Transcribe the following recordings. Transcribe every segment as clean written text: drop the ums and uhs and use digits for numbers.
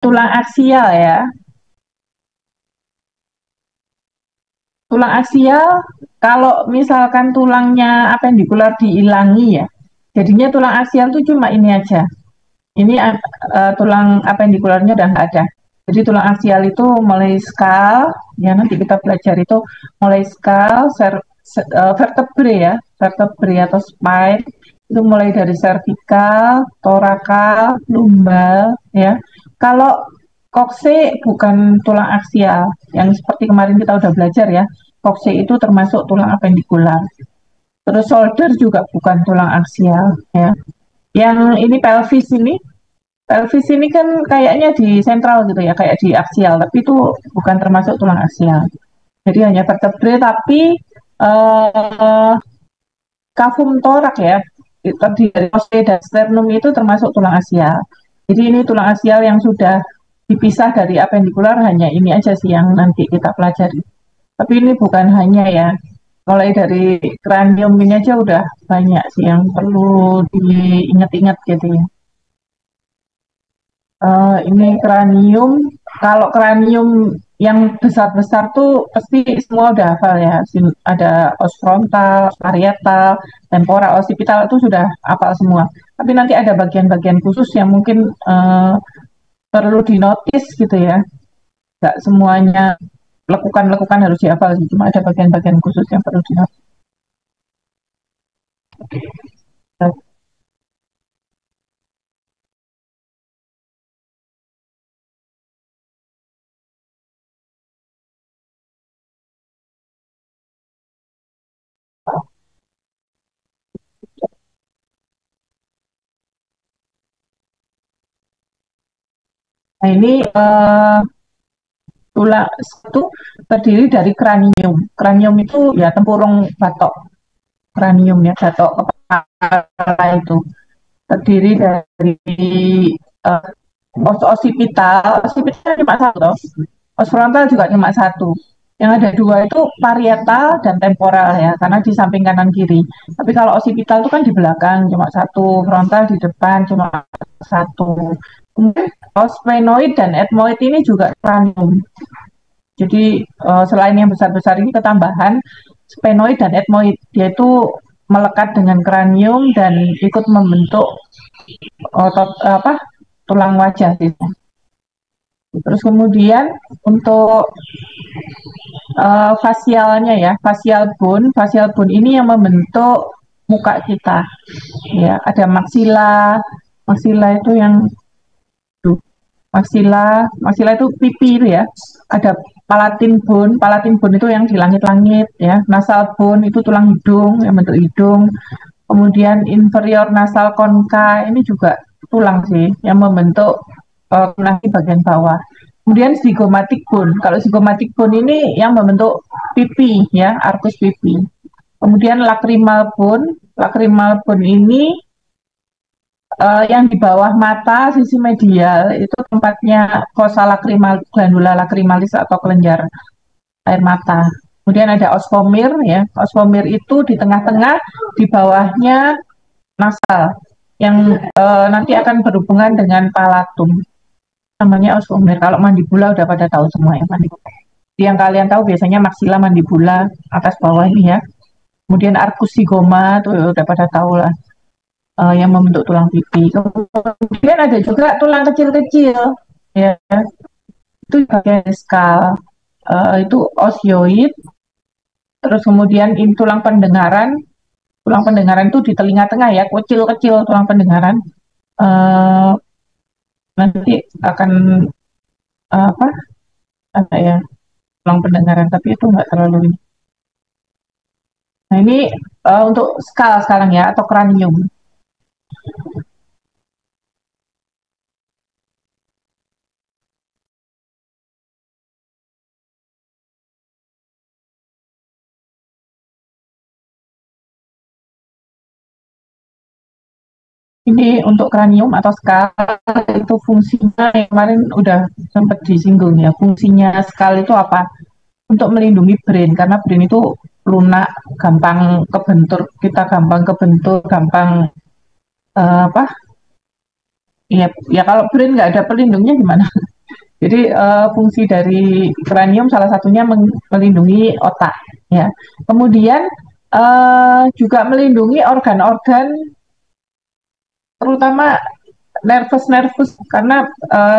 Tulang aksial ya. Tulang aksial, kalau misalkan tulangnya apendikular dihilangi ya, jadinya tulang aksial tuh cuma ini aja. Ini tulang apendikularnya udah nggak ada. Jadi tulang aksial itu mulai skal, ya nanti kita belajar itu mulai skal, vertebrae ya, vertebrae atau spine, itu mulai dari servikal, torakal, lumbal, ya. Kalau kokse bukan tulang aksial, yang seperti kemarin kita udah belajar ya, kokse itu termasuk tulang apendikular. Terus shoulder juga bukan tulang aksial, ya. Yang ini pelvis ini kan kayaknya di sentral gitu ya, kayak di aksial, tapi itu bukan termasuk tulang aksial. Jadi hanya vertebrae, tapi eh, kafum torak ya, terdiri dari osse dan sternum itu termasuk tulang aksial. Jadi ini tulang aksial yang sudah dipisah dari apendikular, hanya ini aja sih yang nanti kita pelajari. Tapi ini bukan hanya ya, mulai dari kranium ini aja udah banyak sih yang perlu diingat-ingat gitu ya. Ini kranium, kalau kranium yang besar-besar tuh pasti semua udah hafal ya. Ada os frontal, parietal, temporal, occipital itu sudah hafal semua. Tapi nanti ada bagian-bagian khusus yang mungkin perlu dinotis gitu ya. Nggak semuanya lekukan-lekukan harus dihafal, cuma ada bagian-bagian khusus yang perlu dinotis. Nah ini tulang itu terdiri dari kranium. Kranium itu ya tempurung batok, kranium ya, batok kepala itu terdiri dari uh, occipital. Occipital cuma satu toh. Os frontal juga cuma satu. Yang ada dua itu parietal dan temporal ya, karena di samping kanan kiri. Tapi kalau occipital itu kan di belakang cuma satu, frontal di depan cuma satu. Kemudian sphenoid dan ethmoid ini juga cranium. Jadi selain yang besar-besar ini ketambahan sphenoid dan ethmoid, yaitu melekat dengan kranium dan ikut membentuk apa tulang wajah itu. Terus kemudian untuk fasialnya ya, facial bone ini yang membentuk muka kita. Ya, ada maksila, maksila itu yang maksila itu pipi itu ya. Ada palatin bone itu yang di langit-langit ya. Nasal bone itu tulang hidung yang bentuk hidung. Kemudian inferior nasal concha ini juga tulang sih yang membentuk nanti bagian bawah. Kemudian zygomatic bone. Kalau zygomatic bone ini yang membentuk pipi ya, arkus pipi. Kemudian lacrimal bone ini yang di bawah mata sisi medial itu tempatnya fossa lacrimal, glandula lacrimalis atau kelenjar air mata. Kemudian ada osfomir ya. Osfomir itu di tengah-tengah, di bawahnya nasal yang nanti akan berhubungan dengan palatum. Namanya osfomir. Kalau mandibula udah pada tahu semua ya mandibula. Yang kalian tahu biasanya maksila mandibula atas bawah ini ya. Kemudian arcus zygoma tuh udah pada tahu lah yang membentuk tulang pipi. Kemudian ada juga tulang kecil-kecil ya. Itu bagian skal. Itu osioid. Terus kemudian ini tulang pendengaran. Tulang pendengaran itu di telinga tengah ya, kecil-kecil tulang pendengaran. Nanti akan apa ada ya tulang pendengaran, tapi itu nggak terlalu ini. Nah ini untuk skal sekarang ya atau kranium. Ini untuk kranium atau skal itu fungsinya yang kemarin udah sempat disinggung ya. Fungsinya skal itu apa? Untuk melindungi brain karena brain itu lunak, gampang kebentur, kita gampang kebentur, gampang apa Ya, ya kalau brain nggak ada pelindungnya gimana? Jadi fungsi dari kranium salah satunya melindungi otak, ya. Kemudian juga melindungi organ-organ, terutama nervus-nervus, karena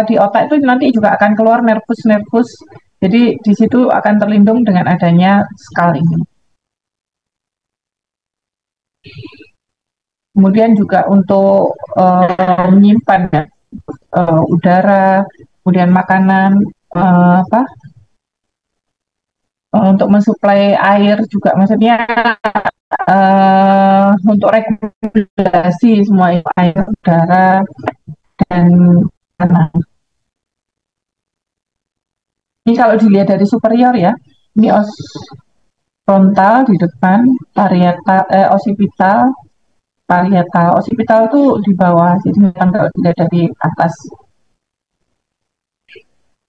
di otak itu nanti juga akan keluar nervus-nervus. Jadi di situ akan terlindung dengan adanya skal ini. Kemudian juga untuk menyimpan ya, udara, kemudian makanan, apa untuk mensuplai air juga, maksudnya untuk regulasi semua itu air, udara, dan tanah. Ini kalau dilihat dari superior ya, ini os frontal di depan, parietal, occipital, parietal. Occipital itu di bawah, jadi kalau dilihat dari atas.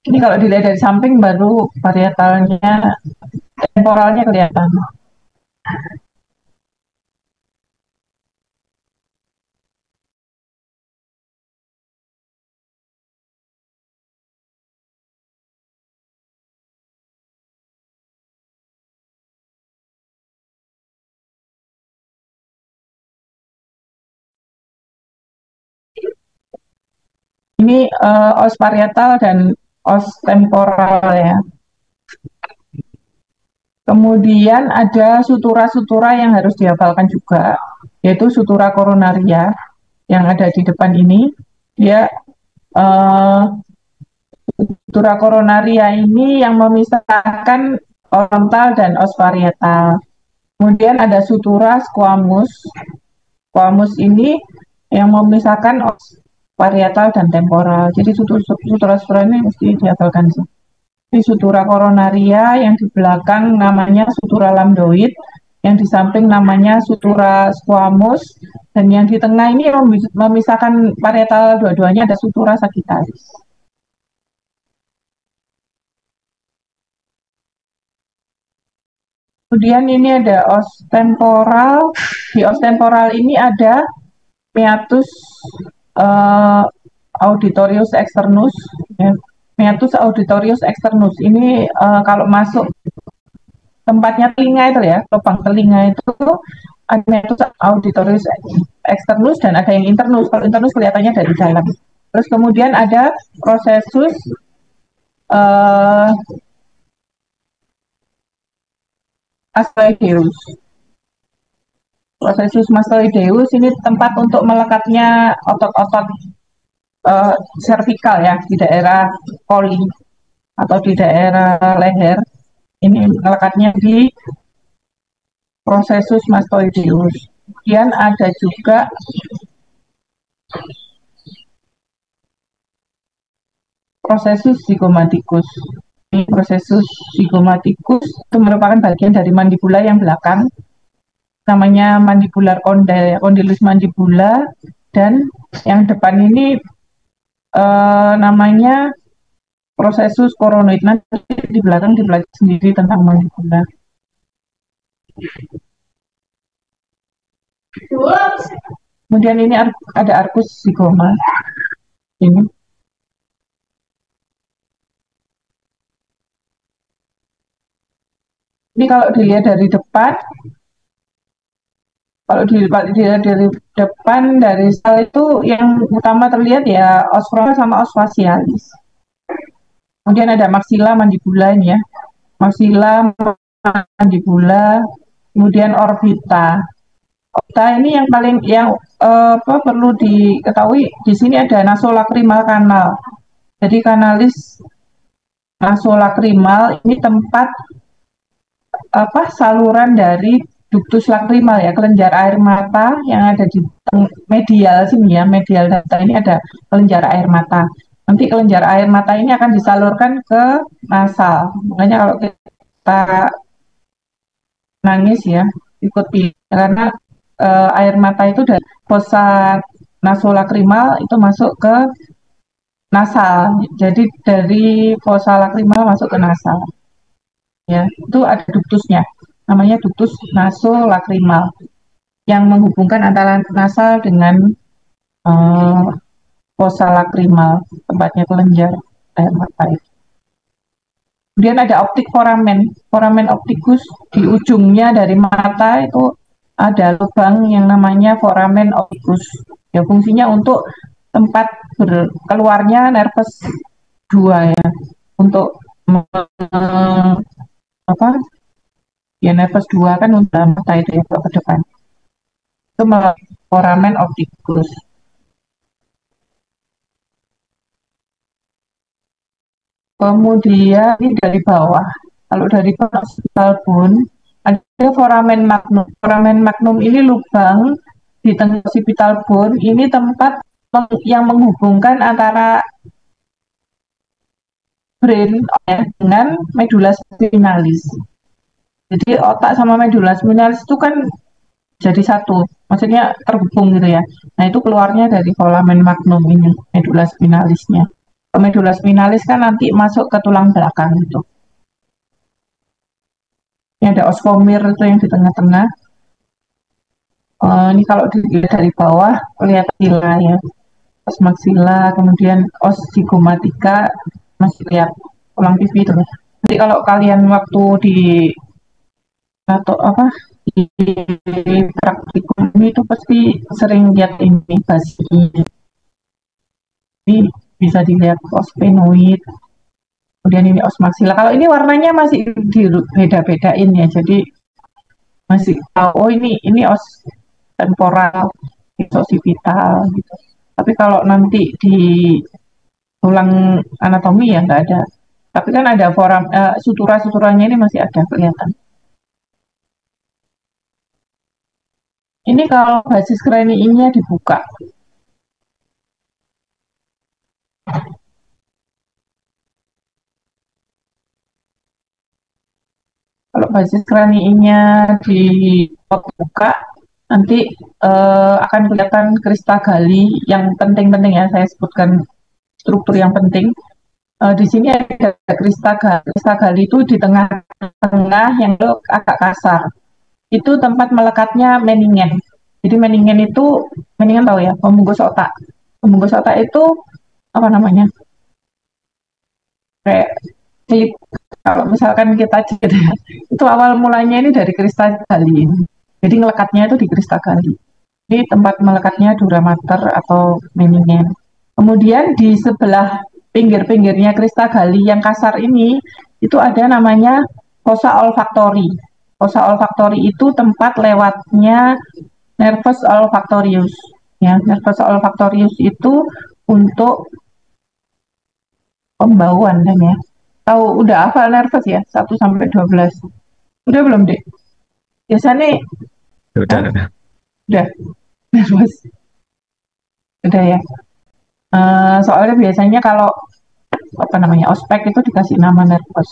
Ini kalau dilihat dari samping baru parietalnya, temporalnya kelihatan. Ini os parietal dan os temporal ya. Kemudian ada sutura-sutura yang harus dihafalkan juga, yaitu sutura koronaria yang ada di depan ini. Dia uh, sutura koronaria ini yang memisahkan frontal dan os parietal. Kemudian ada sutura squamous. Squamous ini yang memisahkan os parietal dan temporal. Jadi sutura-sutura ini mesti dihafalkan sih. Di sutura koronaria yang di belakang namanya sutura lambdoid, yang di samping namanya sutura squamous, dan yang di tengah ini memisahkan parietal dua-duanya ada sutura sagittaris. Kemudian ini ada os temporal. Di os temporal ini ada meatus auditorius externus. Ya. Meatus auditorius externus ini kalau masuk tempatnya telinga itu ya, lubang telinga itu ada meatus auditorius externus dan ada yang internus. Kalau internus kelihatannya dari dalam. Terus kemudian ada prosesus mastoideus. Prosesus mastoideus ini tempat untuk melekatnya otot-otot servikal ya di daerah koli atau di daerah leher. Ini melekatnya di prosesus mastoideus. Kemudian ada juga prosesus zygomaticus. Ini prosesus zygomaticus itu merupakan bagian dari mandibula yang belakang, namanya mandibular condyle, condylus mandibula, dan yang depan ini namanya prosesus coronoid. Nanti di belakang dipelajari sendiri tentang mandibula. Kemudian ini ada arcus zygoma. Ini. Ini kalau dilihat dari depan, kalau dilihat dari depan dari sel itu yang utama terlihat ya os frontal sama os facialis. Kemudian ada maxilla mandibula ini ya. Maxilla mandibula, kemudian orbita. Orbita ini yang paling perlu diketahui di sini ada nasolacrimal kanal. Jadi kanalis nasolacrimal ini tempat saluran dari ductus lacrimal ya, kelenjar air mata yang ada di medial sini ya, medial data ini ada kelenjar air mata. Nanti kelenjar air mata ini akan disalurkan ke nasal. Makanya kalau kita nangis ya, ikut pilih karena air mata itu dari fossa nasolacrimal itu masuk ke nasal. Jadi dari fossa lacrimal masuk ke nasal. Ya, itu ada ductusnya. Namanya ductus nasolacrimal yang menghubungkan antara nasal dengan fossa lacrimal, tempatnya kelenjar air mata itu. Kemudian ada optik foramen, foramen opticus di ujungnya dari mata itu ada lubang yang namanya foramen opticus. Ya fungsinya untuk tempat keluarnya nervus 2 ya, untuk apa ya nervus 2 kan untuk mata itu ya ke depan. Itu foramen opticus. Kemudian ini dari bawah. Kalau dari bawah hospital pun ada foramen magnum. Foramen magnum ini lubang di tengah occipital bone. Ini tempat yang menghubungkan antara brain dengan medula spinalis. Jadi otak sama medula spinalis itu kan jadi satu, maksudnya terhubung gitu ya. Nah itu keluarnya dari foramen magnum ini, medula spinalisnya. Medula spinalis kan nanti masuk ke tulang belakang itu. Ini ada oscomere itu yang di tengah-tengah. Ini kalau dilihat dari bawah kelihatan sila ya, os maxilla, kemudian os zigomatica masih lihat tulang pipi itu. Nanti kalau kalian waktu di atau apa di praktikum itu pasti sering lihat ini basi. Ini bisa dilihat os sphenoid. Kemudian ini os maxilla. Kalau ini warnanya masih beda-bedain ya. Jadi masih tahu oh ini os temporal, itu occipital gitu. Tapi kalau nanti di tulang anatomi ya nggak ada. Tapi kan ada sutura-suturanya ini masih ada kelihatan. Ini kalau basis kraniinya dibuka. Kalau basis kraniinya dibuka, nanti akan kelihatan kristal gali yang penting-penting ya. Saya sebutkan struktur yang penting. Di sini ada kristal gali. Kristal gali itu di tengah-tengah yang agak kasar. Itu tempat melekatnya meningen. Jadi meningen itu, meningen tahu ya, pembungkus otak. Pembungkus otak itu apa namanya? Kayak klip. Kalau misalkan kita cek, itu awal mulanya ini dari kristal gali ini. Jadi ngelekatnya itu di kristal gali. Ini tempat melekatnya dura mater atau meningen. Kemudian di sebelah pinggir-pinggirnya kristal gali yang kasar ini, itu ada namanya fossa olfactori. Fossa olfactori itu tempat lewatnya nervus olfactorius. Ya, nervus olfactorius itu untuk pembauan kan ya. Tahu udah hafal nervus ya 1 sampai 12. Udah belum, Dek? Biasanya Udah. udah nervus. Udah ya. Soalnya biasanya kalau apa namanya ospek itu dikasih nama nervus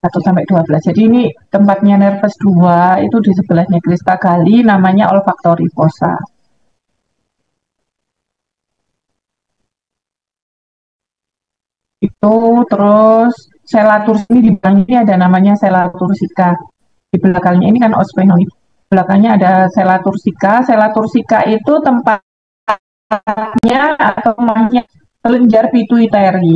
1 sampai 12. Jadi ini tempatnya nervus 2 itu di sebelahnya kristal gali namanya olfactory fossa. Itu terus selatursi ini di belakangnya ini ada namanya selatursika. Di belakangnya ini kan osphenoid. Belakangnya ada selatursika. Selatursika itu tempatnya atau namanya kelenjar pituitary.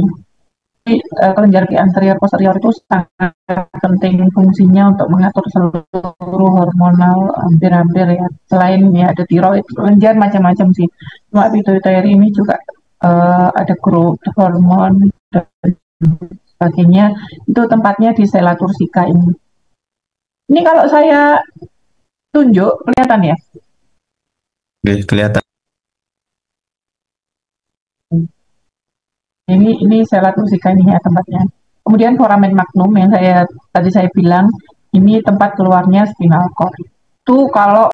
Kelenjar anterior posterior itu sangat penting fungsinya untuk mengatur seluruh hormonal hampir-hampir ya. Selain ya ada tiroid, kelenjar macam-macam sih. Cuma pituitary ini juga ada growth hormon dan sebagainya. Itu tempatnya di selatursika ini. Ini kalau saya tunjuk kelihatan ya? Oke, kelihatan. Ini selatursika ini ya tempatnya. Kemudian foramen magnum yang tadi saya bilang ini tempat keluarnya spinal cord. Itu kalau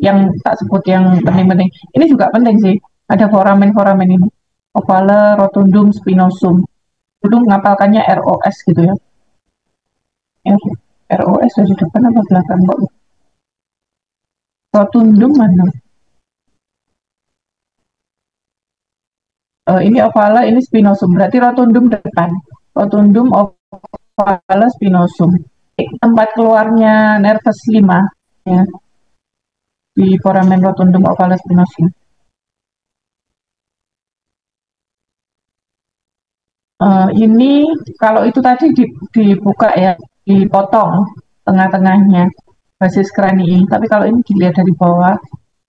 yang tak sebut yang penting-penting. Ini juga penting sih. Ada foramen-foramen ini. Ovale rotundum spinosum. Dulu ngapalkannya ROS gitu ya. ROS dari depan apa belakang kok? Rotundum mana? Ini ovale, ini spinosum. Berarti rotundum depan. Rotundum ovale spinosum. Tempat keluarnya nervus 5 ya. Di foramen rotundum ovale spinosum. Ini kalau itu tadi dibuka ya, dipotong tengah-tengahnya basis kranii. Tapi kalau ini dilihat dari bawah,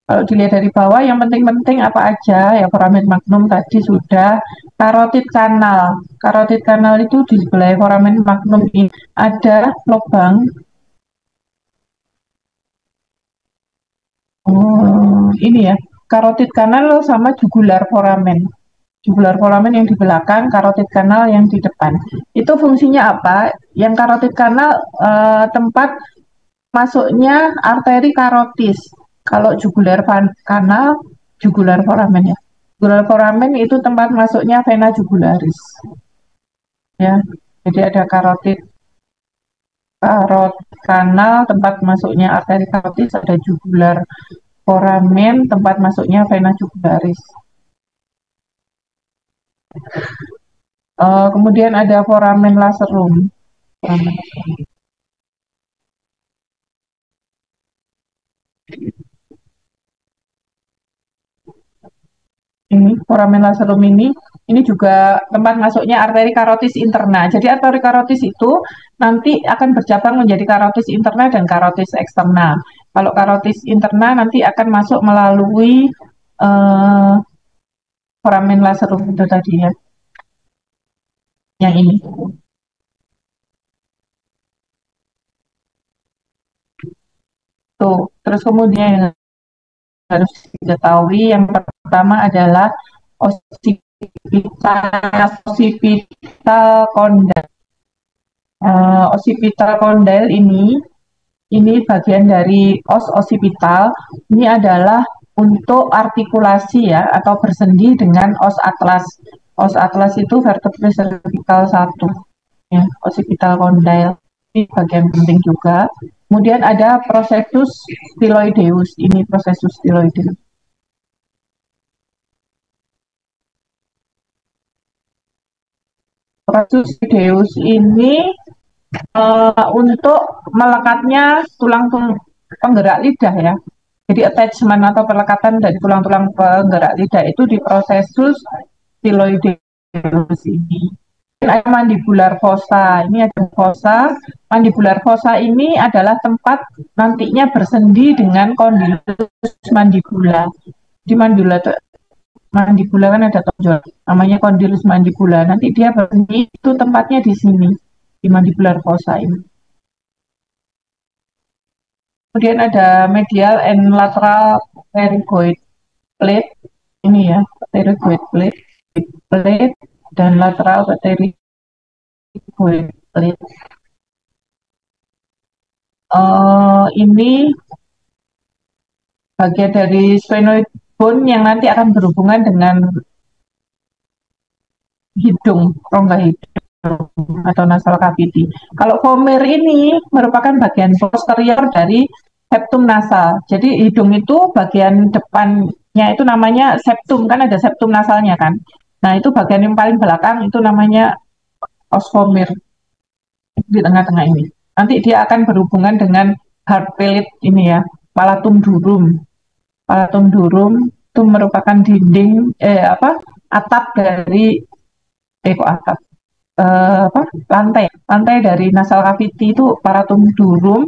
kalau dilihat dari bawah yang penting-penting apa aja ya, foramen magnum tadi sudah, karotid kanal. Karotid kanal itu di sebelah foramen magnum ini ada lubang. Ini ya, karotid kanal sama jugular foramen. Jugular foramen yang di belakang, karotid kanal yang di depan. Itu fungsinya apa? Yang karotid kanal tempat masuknya arteri karotis. Kalau jugular kanal, jugular foramen ya. Jugular foramen itu tempat masuknya vena jugularis. Ya, jadi ada karotid kanal tempat masuknya arteri karotis, ada jugular foramen tempat masuknya vena jugularis. Kemudian ada foramen lacerum. Ini foramen lacerum ini juga tempat masuknya arteri karotis interna. Jadi arteri karotis itu nanti akan bercabang menjadi karotis interna dan karotis eksterna. Kalau karotis interna nanti akan masuk melalui foramen lacerum itu tadi ya, yang ini. Tuh, terus kemudian yang harus diketahui yang pertama adalah occipital condyle. Occipital condyle ini bagian dari os occipital. Ini adalah untuk artikulasi ya, atau bersendi dengan os atlas. Os atlas itu vertebrae cervical 1 ya, occipital condyle. Ini bagian penting juga. Kemudian ada processus styloideus. Ini processus styloideus. Processus styloideus ini untuk melekatnya tulang penggerak lidah ya. Jadi attachment atau pelekatan dari tulang-tulang penggerak lidah itu di processus styloideus ini. Ada mandibular fossa. Ini ada fossa. Mandibular fossa ini adalah tempat nantinya bersendi dengan condylus mandibula. Di mandibula kan ada tonjol, namanya condylus mandibula. Nanti dia bersendi itu tempatnya di sini, di mandibular fossa ini. Kemudian ada medial and lateral pterygoid plate. Ini ya, pterygoid plate dan lateral pterygoid plate. Ini bagian dari sphenoid bone yang nanti akan berhubungan dengan hidung, rongga hidung atau nasal cavity. Kalau femur ini merupakan bagian posterior dari septum nasal. Jadi hidung itu bagian depannya itu namanya septum, kan ada septum nasalnya kan. Nah, itu bagian yang paling belakang itu namanya os femur di tengah-tengah ini. Nanti dia akan berhubungan dengan hard palate ini ya, palatum durum. Palatum durum itu merupakan dinding atap dari kok atap lantai dari nasal cavity itu palatum durum.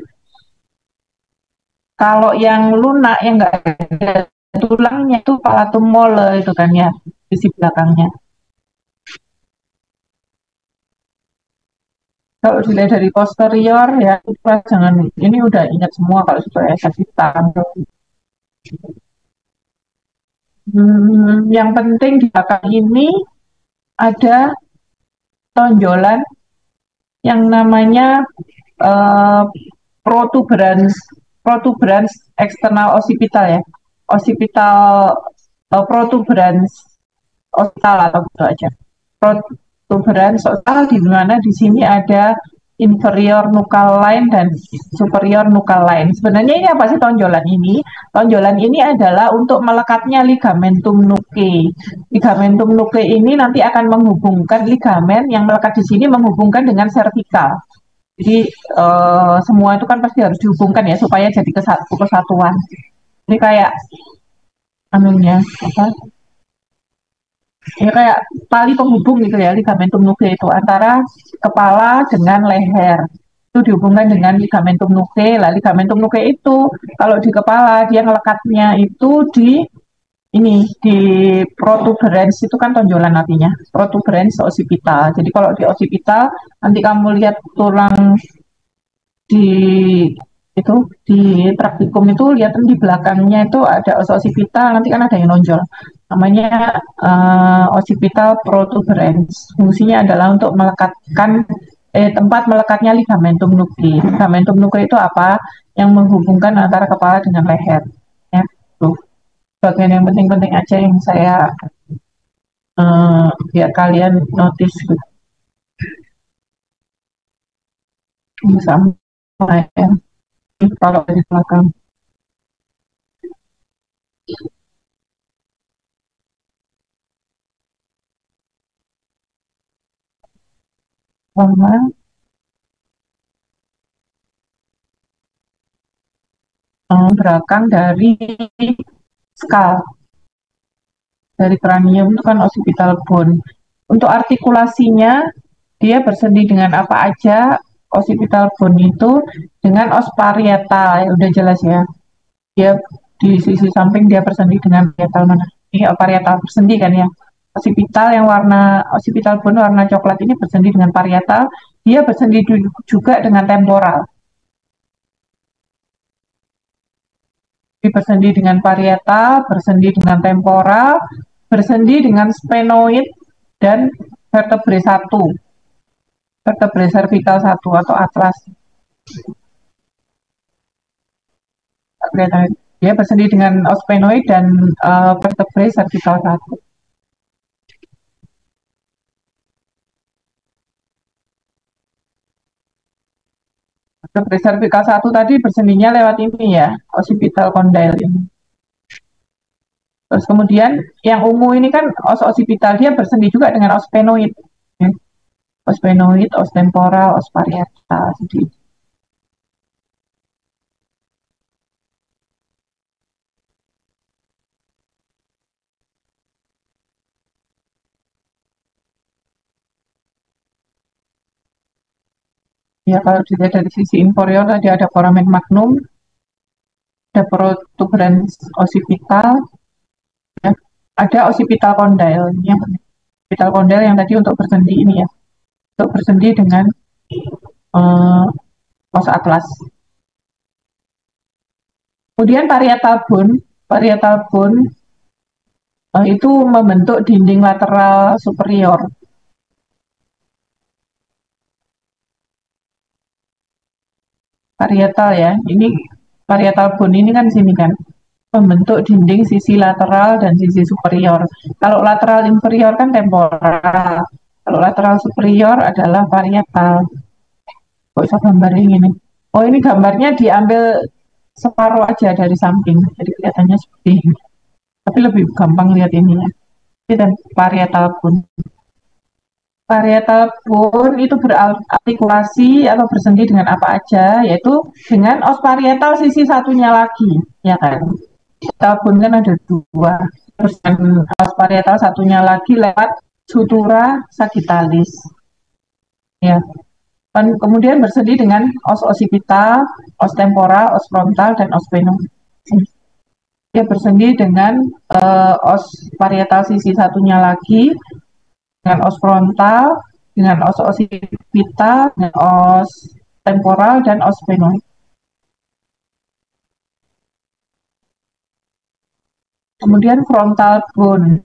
Kalau yang lunak yang enggak ada tulangnya itu palatum mole itu kan ya, sisi belakangnya. Kalau dilihat dari posterior ya, jangan ini udah ingat semua kalau supaya kasih tahu. Yang penting di belakang ini ada tonjolan yang namanya protuberans eksternal occipital ya, occipital protuberans occipital atau gitu aja. Protuberans occipital di mana di sini ada inferior nuchal line dan superior nuchal line. Sebenarnya ini apa sih tonjolan ini? Tonjolan ini adalah untuk melekatnya ligamentum nuchae. Ligamentum nuchae ini nanti akan menghubungkan ligamen yang melekat di sini menghubungkan dengan servikal. Jadi semua itu kan pasti harus dihubungkan ya supaya jadi kesatuan. Ini kayak anunya apa? Ya kayak tali penghubung gitu ya, ligamentum nuchae itu antara kepala dengan leher. Itu dihubungkan dengan ligamentum nuchae. Lah ligamentum nuchae itu kalau di kepala dia ngelekatnya itu di ini di protuberans itu kan tonjolan artinya. Protuberans occipital. Jadi kalau di occipital nanti kamu lihat tulang di itu di praktikum itu lihat di belakangnya itu ada occipital nanti kan ada yang nonjol namanya occipital protuberans. Fungsinya adalah untuk melekatkan tempat melekatnya ligamentum nuchae. Ligamentum nuchae itu apa? Yang menghubungkan antara kepala dengan leher. Ya, tuh. Bagian yang penting-penting aja yang saya biar kalian notice gitu. Sama ya. Kalau dari belakang. Sama belakang dari skull. Dari kranium itu kan occipital bone. Untuk artikulasinya, dia bersendi dengan apa aja? Occipital bone itu dengan os parietal, ya udah jelas ya. Dia di sisi samping dia bersendi dengan parietal mana? Ini parietal bersendi kan ya. Occipital yang warna occipital bone warna coklat ini bersendi dengan parietal. Dia bersendi juga dengan temporal. Bersendi dengan parietal, bersendi dengan temporal, bersendi dengan sphenoid dan vertebrae 1, vertebrae cervical 1 atau atlas. Dia bersendi dengan sphenoid dan vertebrae cervical 1. Vertebrae cervical 1 tadi bersendinya lewat ini ya, occipital condyle ini. Terus kemudian yang ungu ini kan os occipital, dia bersendi juga dengan os sphenoid. Ya. Os sphenoid, os temporal, os parietal. Jadi ya kalau dilihat dari sisi inferior tadi ada foramen magnum, ada protuberans occipital, ya. Ada occipital condyle. Yang occipital condyle yang tadi untuk bersendi ini ya, untuk bersendi dengan os atlas. Kemudian parietal bone itu membentuk dinding lateral superior. Parietal ya, ini parietal bone ini kan sini kan, membentuk dinding sisi lateral dan sisi superior. Kalau lateral inferior kan temporal, kalau lateral superior adalah parietal. Kok bisa gambar ini? Oh ini gambarnya diambil separuh aja dari samping, jadi kelihatannya seperti ini. Tapi lebih gampang lihat ini ya. Ini parietal bone. Parietal bone itu berartikulasi atau bersendi dengan apa aja, yaitu dengan os parietal sisi satunya lagi, ya kan? Parietal bone kan ada dua, terus os parietal satunya lagi lewat sutura sagittalis, ya. Dan kemudian bersendi dengan os occipital, os temporal, os frontal, dan os sphenoid. Dia bersendi dengan os parietal sisi satunya lagi, dengan os frontal, dengan os occipital, dengan os temporal, dan os sphenoid. Kemudian frontal bone.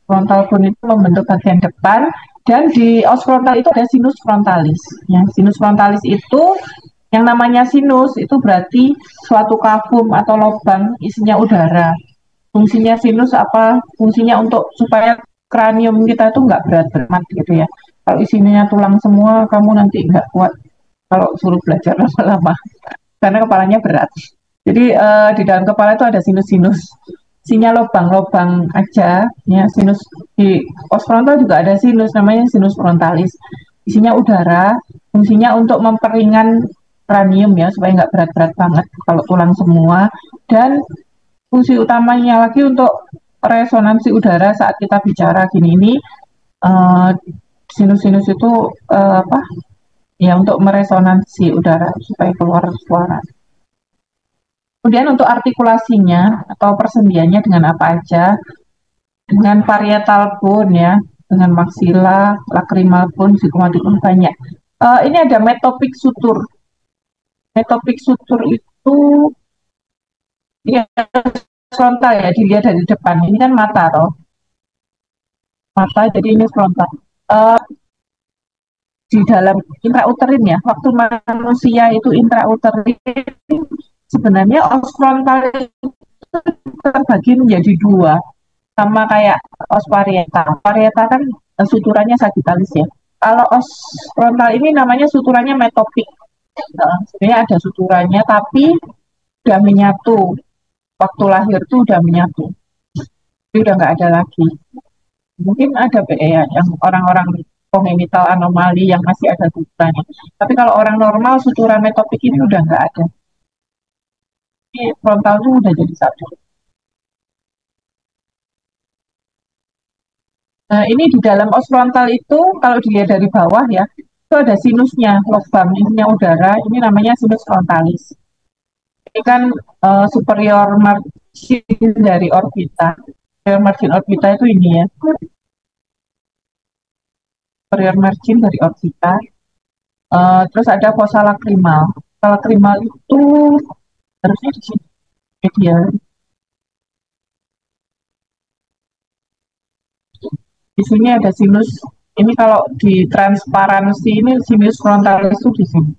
Frontal bone itu membentuk bagian depan, dan di os frontal itu ada sinus frontalis. Ya, sinus frontalis itu yang namanya sinus itu berarti suatu kavum atau lubang isinya udara. Fungsinya sinus apa? Fungsinya untuk supaya kranium kita itu nggak berat-berat gitu ya. Kalau isinya tulang semua, kamu nanti nggak kuat kalau suruh belajar lama-lama, karena kepalanya berat. Jadi di dalam kepala itu ada sinus-sinus. Isinya lubang-lubang aja, ya sinus di os frontal juga ada sinus, namanya sinus frontalis. Isinya udara, fungsinya untuk memperingan kranium ya, supaya nggak berat-berat banget kalau tulang semua. Dan fungsi utamanya lagi untuk resonansi udara saat kita bicara gini ini eh, sinus-sinus itu apa ya untuk meresonansi udara supaya keluar suara. Kemudian untuk artikulasinya atau persendiannya dengan apa aja? Dengan parietal bone ya, dengan maksila, lacrimal bone, zygomatic bone banyak. Ini ada metopik sutur. Metopik sutur itu ya frontal ya, dilihat dari depan. Ini kan mata toh. Mata, jadi ini frontal. Eh, di dalam intrauterin ya, waktu manusia itu intrauterin, sebenarnya os frontal itu terbagi menjadi dua, sama kayak os parietal. Parietal kan suturannya sagittalis ya. Kalau os frontal ini namanya suturannya metopik. Nah, sebenarnya ada suturannya, tapi udah menyatu. Waktu lahir tuh udah menyatu. Jadi udah nggak ada lagi. Mungkin ada ya, yang orang-orang congenital anomali yang masih ada suturannya. Tapi kalau orang normal suturan metopik ini udah nggak ada. Ini frontal tuh udah jadi satu. Nah, ini di dalam os frontal itu kalau dilihat dari bawah ya, itu ada sinusnya, lubang ininya udara, ini namanya sinus frontalis. Ini kan superior margin dari orbita. Superior margin orbita itu ini ya. Superior margin dari orbita. Terus ada fossa lacrimal. Fossa lacrimal itu harusnya di sini. Dia. Di sini ada sinus. Ini kalau di transparansi ini sinus frontalis itu di sini.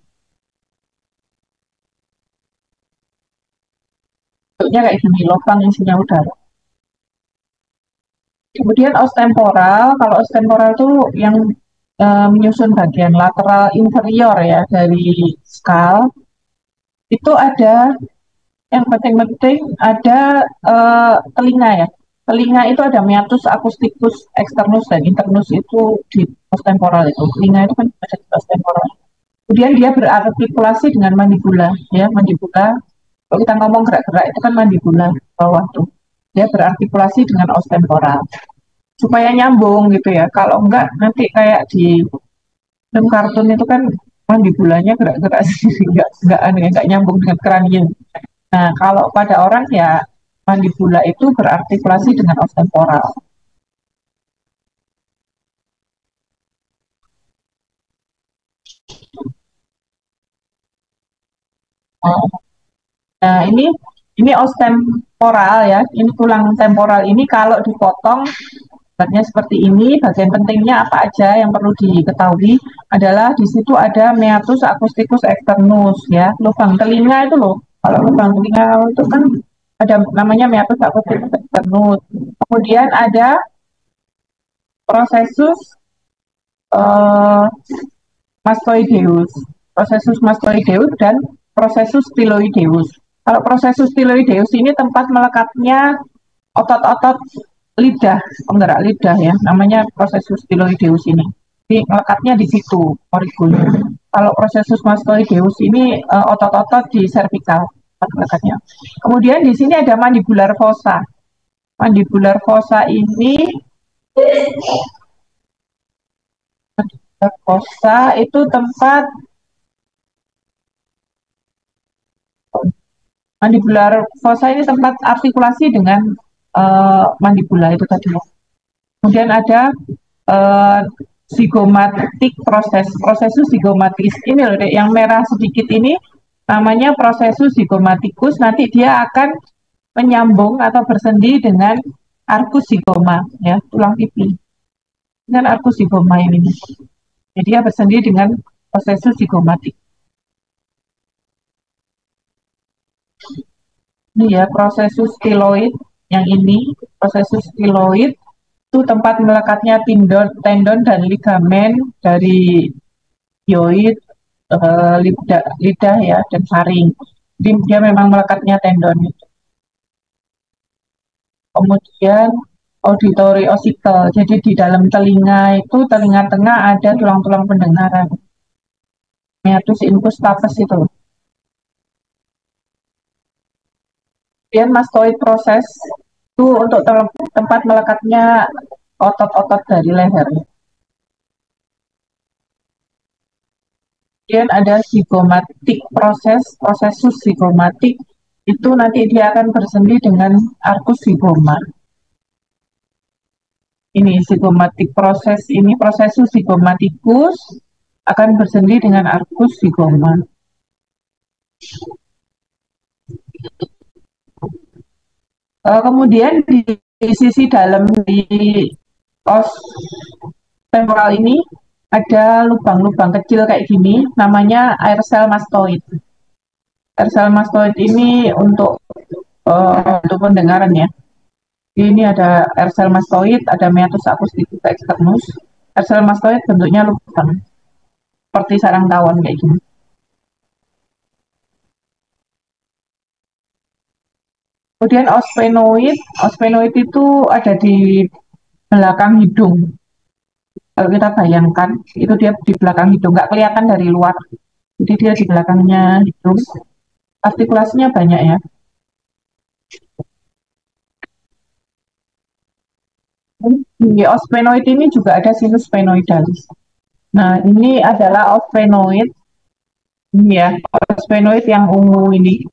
Bentuknya kayak gini, lubang isinya udara. Kemudian os temporal, kalau os temporal itu yang menyusun bagian lateral inferior ya dari skal, itu ada yang penting-penting ada telinga ya. Telinga itu ada meatus, acousticus, externus, dan internus itu di os temporal itu. Telinga itu kan ada di os temporal. Kemudian dia berartikulasi dengan mandibula ya, mandibula. Kalau kita ngomong gerak-gerak itu kan mandibula bawah tuh. Dia berartikulasi dengan os temporal supaya nyambung gitu ya. Kalau enggak nanti kayak di film kartun itu kan mandibulanya gerak-gerak sendiri, enggak aneh, enggak nyambung dengan kranium. Nah, kalau pada orang ya mandibula itu berartikulasi dengan os temporal. Nah, ini os temporal ya. Ini tulang temporal ini kalau dipotong bentuknya seperti ini. Bagian pentingnya apa aja yang perlu diketahui adalah di situ ada meatus, acousticus, externus ya. Lubang telinga itu loh. Kalau lubang telinga itu kan ada namanya meatus, acousticus, externus. Kemudian ada prosesus uh, mastoideus, prosesus mastoideus dan prosesus styloideus. Kalau prosesus styloideus ini tempat melekatnya otot-otot lidah, penggerak lidah ya, namanya prosesus styloideus ini. Jadi melekatnya di situ, origulnya. Kalau prosesus mastoideus ini otot-otot di servikal melekatnya. Kemudian di sini ada mandibular fossa. Mandibular fossa ini fossa itu tempat mandibular fossa ini tempat artikulasi dengan mandibula itu tadi. Kemudian ada zigomatik prosesus zigomatis ini loh yang merah sedikit ini namanya prosesus zigomatikus. Nanti dia akan menyambung atau bersendi dengan arcus zigoma ya, tulang pipi. Dengan arcus zigoma ini. Jadi dia bersendi dengan prosesus zigomatik. Ini ya prosesus styloid yang ini prosesus styloid itu tempat melekatnya tendon dan ligamen dari hyoid, lidah ya dan saring. Jadi dia memang melekatnya tendon itu. Kemudian auditory ossicle. Jadi di dalam telinga itu telinga tengah ada tulang-tulang pendengaran. Meatus incus stapes itu. Kemudian mastoid proses itu untuk tempat melekatnya otot-otot dari leher. Kemudian ada zigomatik prosesus zigomatik, itu nanti dia akan bersendi dengan arkus zigoma. Ini zigomatik prosesus zigomatikus akan bersendi dengan arkus zigoma. Kemudian di sisi dalam di os temporal ini ada lubang-lubang kecil kayak gini, namanya air sel mastoid. Air sel mastoid ini untuk pendengaran ya. Ini ada air sel mastoid, ada meatus acousticus externus. Air sel mastoid bentuknya lubang, seperti sarang tawon kayak gini. Kemudian ospenoid itu ada di belakang hidung. Kalau kita bayangkan, itu dia di belakang hidung, nggak kelihatan dari luar. Jadi dia di belakangnya hidung. Artikulasinya banyak ya. Di ospenoid ini juga ada sinus sphenoidalis. Nah, ini adalah ospenoid. Ini ya, ospenoid yang ungu ini.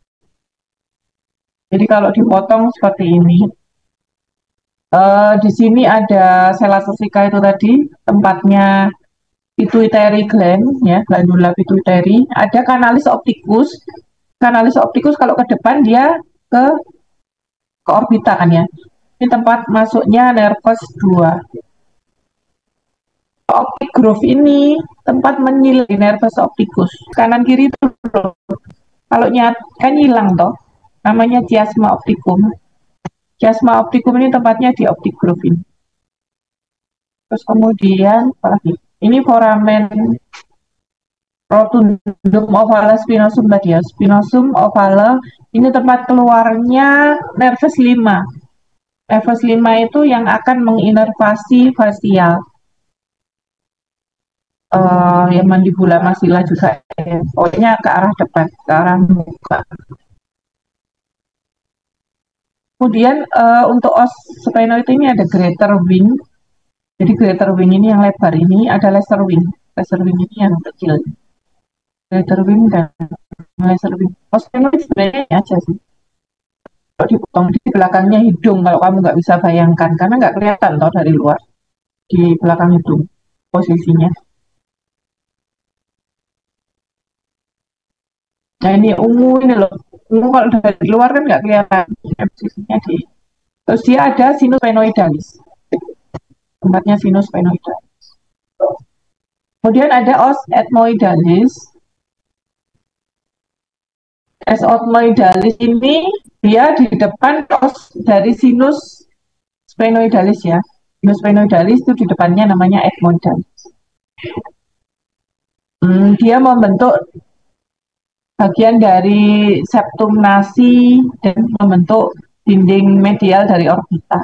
Jadi kalau dipotong seperti ini. Di sini ada sela sesika itu tadi, tempatnya pituitary gland, ya, glandula pituitary. Ada kanalis opticus. Kanalis opticus kalau ke depan dia ke orbita kan ya. Ini tempat masuknya nervus 2. Optic groove ini tempat menyilai nervus opticus. Kanan kiri itu loh. Kalau kan hilang toh. Namanya chiasma opticum. Chiasma opticum ini tempatnya di optic groove ini. Terus kemudian apa lagi? Ini foramen rotundum ovale spinosum tadi ya. Spinosum ovale ini tempat keluarnya nervus 5. Nervus 5 itu yang akan menginervasi fasial. Ya mandibula masila juga ya. Pokoknya ke arah depan, ke arah muka. Kemudian untuk os sphenoid ini ada greater wing. Jadi greater wing ini yang lebar ini, ada lesser wing. Lesser wing ini yang kecil. Greater wing dan lesser wing. Os sphenoid sebenarnya ini aja sih. Kalau dipotong di belakangnya hidung, kalau kamu nggak bisa bayangkan, karena nggak kelihatan toh dari luar. Di belakang hidung posisinya. Nah ini ungu ini loh. Ungu kalau dari luar kan nggak kelihatan posisinya di. Terus dia ada sinus sphenoidalis. Tempatnya sinus sphenoidalis. Kemudian ada os ethmoidalis. Os ethmoidalis ini dia di depan os dari sinus sphenoidalis ya. Sinus sphenoidalis itu di depannya namanya ethmoidalis. Dia membentuk bagian dari septum nasi dan membentuk dinding medial dari orbita.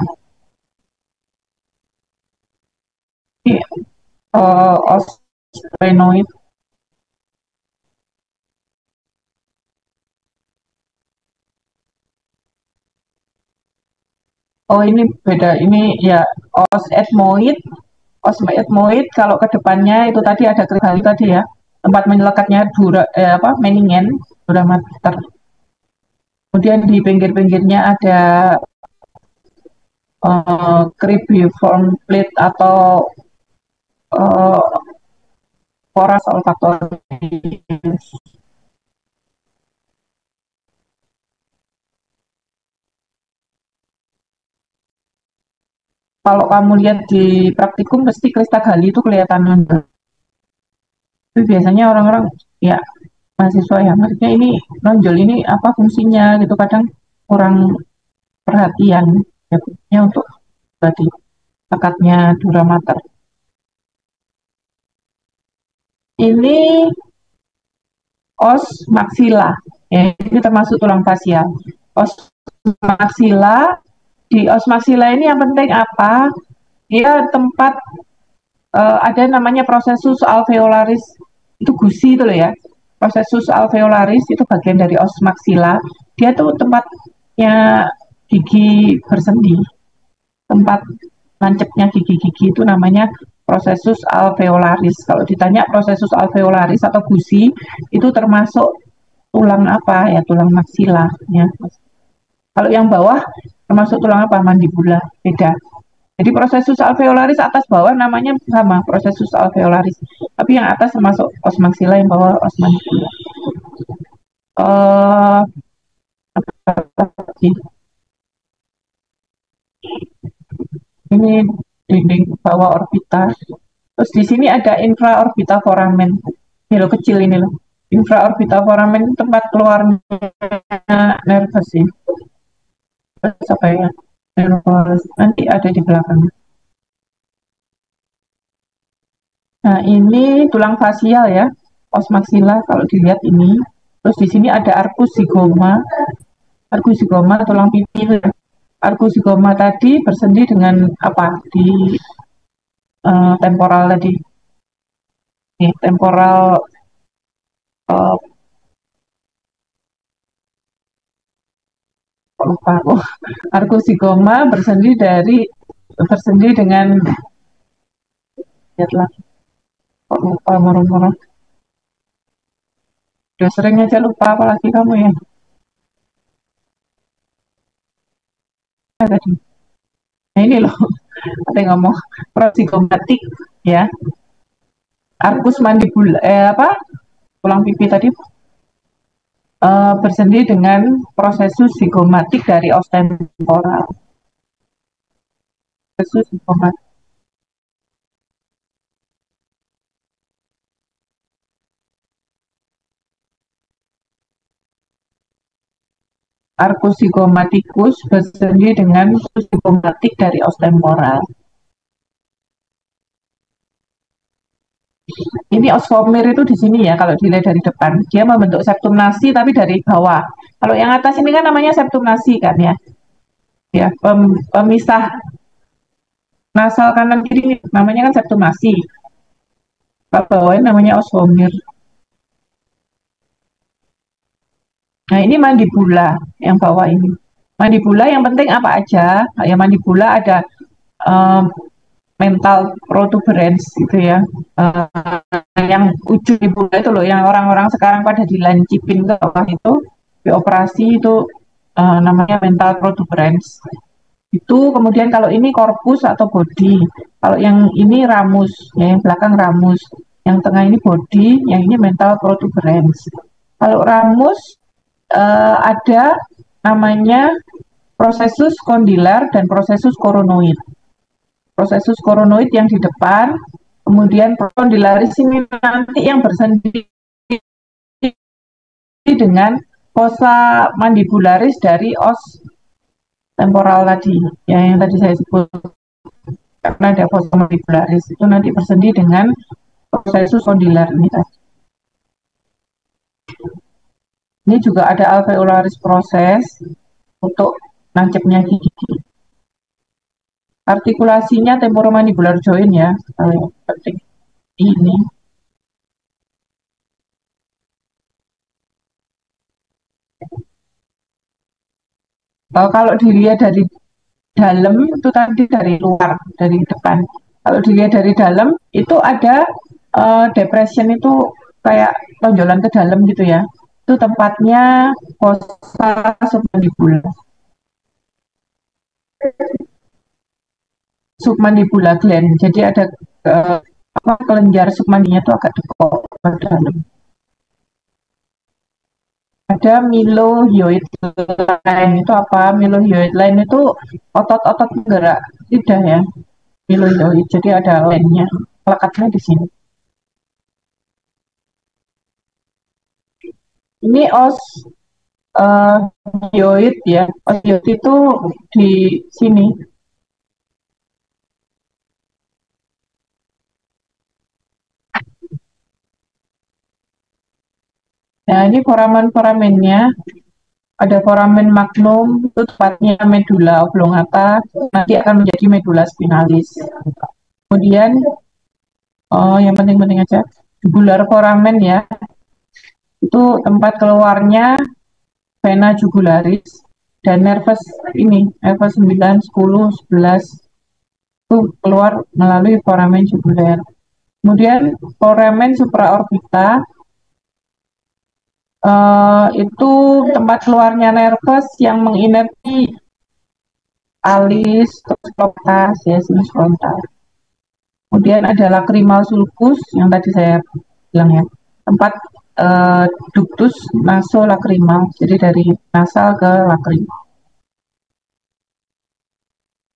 Ini os sphenoid. Oh ini beda, ini ya os ethmoid. Os ethmoid kalau ke depannya itu tadi ada kali tadi ya, tempat menyelekatnya meningen, dura mater. Kemudian di pinggir-pinggirnya ada cribriform plate atau pora olfaktoris. Kalau kamu lihat di praktikum pasti Kristagali itu kelihatan. Tapi biasanya orang-orang ya mahasiswa ya, maksudnya ini nonjol ini apa fungsinya gitu, kadang kurang perhatian ya untuk tadi akadnya dura mater. Ini os maxilla, ya, ini termasuk tulang fasial. Os maxilla, di os maxilla ini yang penting apa? Dia tempat ada namanya prosesus alveolaris, itu gusi itu loh ya. Prosesus alveolaris itu bagian dari os maxilla. Dia tuh tempatnya gigi bersendi. tempat nancepnya gigi-gigi itu namanya prosesus alveolaris. Kalau ditanya prosesus alveolaris atau gusi, itu termasuk tulang apa ya? Tulang maksila ya. Kalau yang bawah termasuk tulang apa? Mandibula, beda. Jadi prosesus alveolaris atas bawah namanya sama, prosesus alveolaris. Tapi yang atas termasuk os maxilla, yang bawah os mandibula. Uh, ini dinding bawah orbita. Terus di sini ada infraorbita foramen. Ini loh kecil ini loh. Infraorbita foramen itu tempat keluarnya nervus sih. Terus apa ya? Nervus. Nanti ada di belakang. Nah, ini tulang fasial ya. Os maxilla kalau dilihat ini. Terus di sini ada arcus zygoma. Arcus zygoma tulang pipi itu ya. Arcus zygoma tadi bersendi dengan apa? Di temporal tadi. Nih, temporal uh, lupa aku. Arcus zygoma bersendi dengan lihatlah kok lupa moro-moro. Udah sering aja lupa apalagi kamu ya. Tadi. Nah ini loh, ada yang ngomong prosigomatik ya. Arcus mandibula apa? Tulang pipi tadi bersendi dengan prosesus zigomatik dari os temporal. Prosesus zigomatik. Arcus zygomaticus bersendi dengan zigomatik dari os temporal. Ini osfomir itu di sini ya, kalau dilihat dari depan. Dia membentuk septum nasi tapi dari bawah. Kalau yang atas ini kan namanya septum nasi kan ya. Ya, pemisah nasal kanan kiri namanya kan septum nasi. Kalau bawah ini namanya osfomir. Nah, ini mandibula yang bawah ini. Mandibula yang penting apa aja? Ya, mandibula ada mental protuberance gitu ya. Yang ujung mandibula itu loh, yang orang-orang sekarang pada dilancipin ke bawah itu, dioperasi itu namanya mental protuberance. Itu kemudian kalau ini korpus atau body. Kalau yang ini ramus, ya, yang belakang ramus. Yang tengah ini body, yang ini mental protuberance. Kalau ramus ada namanya prosesus kondilar dan prosesus koronoid. Prosesus koronoid yang di depan, kemudian kondilaris ini nanti yang bersendi dengan fossa mandibularis dari os temporal tadi, ya, yang tadi saya sebut. Karena ada fossa mandibularis itu nanti bersendi dengan prosesus kondilar ini tadi. Ini juga ada alveolaris proses untuk nancepnya gigi. Artikulasinya temporomandibular joint ya, penting ini. Kalau dilihat dari dalam itu tadi dari luar, dari depan. Kalau dilihat dari dalam itu ada depression itu kayak tonjolan ke dalam gitu ya. Itu tempatnya fossa submandibular. Submandibular gland. Jadi ada kelenjar submandinya itu agak dekok ke dalam. Ada mylohyoid line itu apa? Mylohyoid line itu otot-otot penggerak lidah ya. Mylohyoid. Jadi ada line-nya, lekatnya di sini. Ini os hyoid ya. Os hyoid itu di sini. Nah, ini foramen-foramennya. Ada foramen magnum, itu tepatnya medula oblongata, nanti akan menjadi medula spinalis. Kemudian, yang penting-penting aja, jugular foramen ya, itu tempat keluarnya vena jugularis dan nervus ini, nervus 9, 10, 11 itu keluar melalui foramen juguler. Kemudian foramen supraorbita itu tempat keluarnya nervus yang menginerti alis, terus frontas, ya, sinus frontal. Kemudian ada lacrimal sulcus yang tadi saya bilang ya, tempat ductus nasolacrimal, jadi dari nasal ke lacrimal.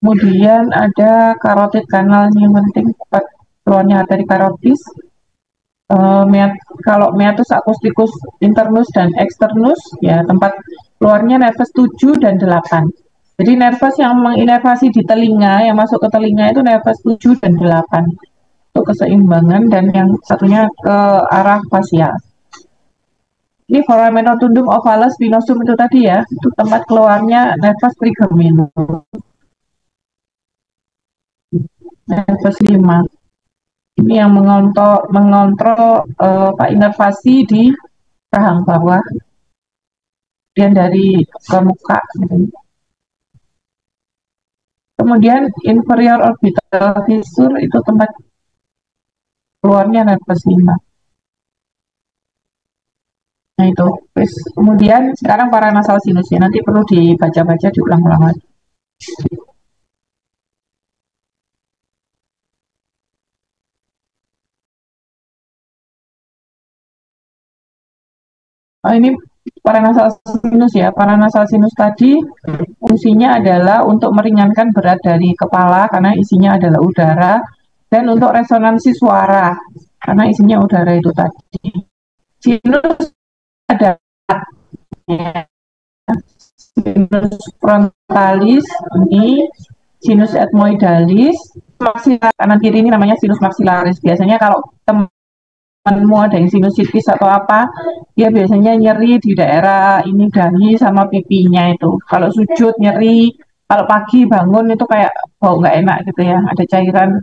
Kemudian ada carotid canal yang penting, tempat keluarnya arteri karotis. Kalau meatus acousticus internus dan externus, ya tempat keluarnya nervus 7 dan 8. Jadi nervus yang menginervasi di telinga, yang masuk ke telinga itu nervus 7 dan 8. Untuk keseimbangan, dan yang satunya ke arah fasial. Ini foramen rotundum ovalus spinosum itu tadi ya, itu tempat keluarnya nervus trigeminus. Nervus 5. Ini yang mengontrol inervasi di rahang bawah, kemudian dari ke muka. Kemudian inferior orbital fissure itu tempat keluarnya nervus 5. Nah itu, terus kemudian sekarang paranasal sinusnya nanti perlu dibaca-baca, diulang-ulang lagi. Ini paranasal sinus ya. Paranasal sinus tadi fungsinya adalah untuk meringankan berat dari kepala karena isinya adalah udara, dan untuk resonansi suara karena isinya udara itu tadi. Sinus ada ya, sinus frontalis ini, sinus etmoidalis, maksilar kanan kiri ini namanya sinus maksilaris. Biasanya kalau temanmu ada yang sinusitis atau apa, dia biasanya nyeri di daerah ini dahi sama pipinya itu. Kalau sujud nyeri, kalau pagi bangun itu kayak bau nggak enak gitu ya, ada cairan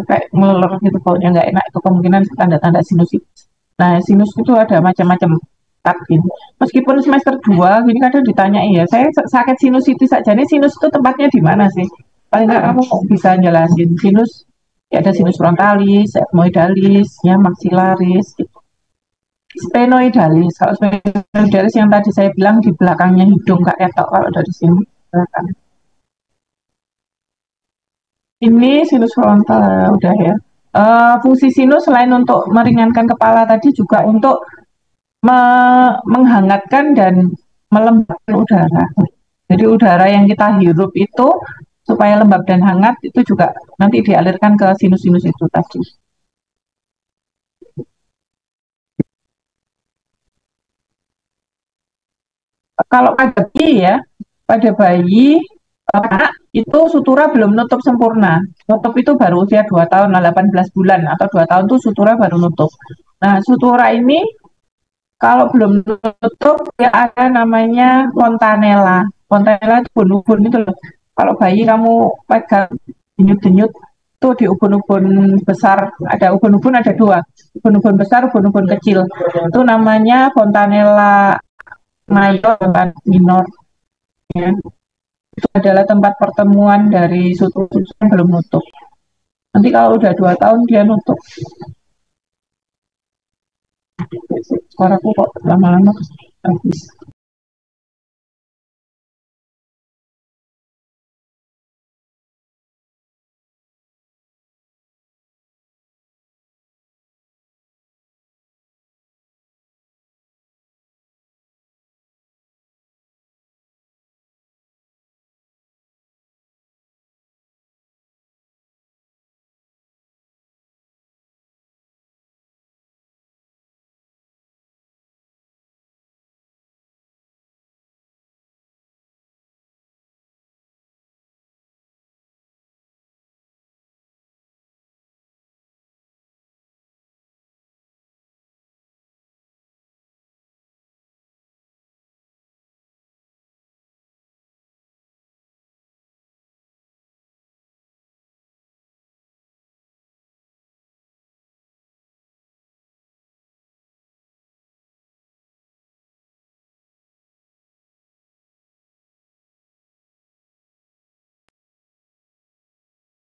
kayak meler gitu, baunya nggak enak, itu kemungkinan tanda-tanda sinusitis. Nah, sinus itu ada macam-macam. Tapi meskipun semester 2 gini kadang ditanya, ya saya sakit sinusitis saja, ini sinus itu tempatnya di mana sih? Paling nggak kamu bisa jelasin sinus, ya ada sinus frontalis, etmoidalis, ya maksilaris, gitu. Sphenoidalis. Kalau sphenoidalis yang tadi saya bilang di belakangnya hidung, Kak Etok, kalau dari sini belakang. Ini sinus frontal udah ya. Fungsi sinus selain untuk meringankan kepala tadi juga untuk menghangatkan dan melembabkan udara. Jadi udara yang kita hirup itu supaya lembab dan hangat itu juga nanti dialirkan ke sinus-sinus itu tadi. Kalau pada bayi anak itu sutura belum nutup sempurna. Nutup itu baru usia 2 tahun, 18 bulan atau 2 tahun tuh sutura baru nutup. Nah, sutura ini kalau belum nutup ya ada namanya fontanella. Fontanella itu ubun-ubun itu loh. Kalau bayi kamu pegang denyut-denyut tuh di ubun-ubun besar, ada ubun-ubun ada dua, ubun-ubun besar, ubun-ubun kecil. Itu namanya fontanella mayor dan minor. Ya. Itu adalah tempat pertemuan dari sutur-sutur yang belum nutup. Nanti kalau udah 2 tahun dia nutup. Suaraku kok lama-lama habis.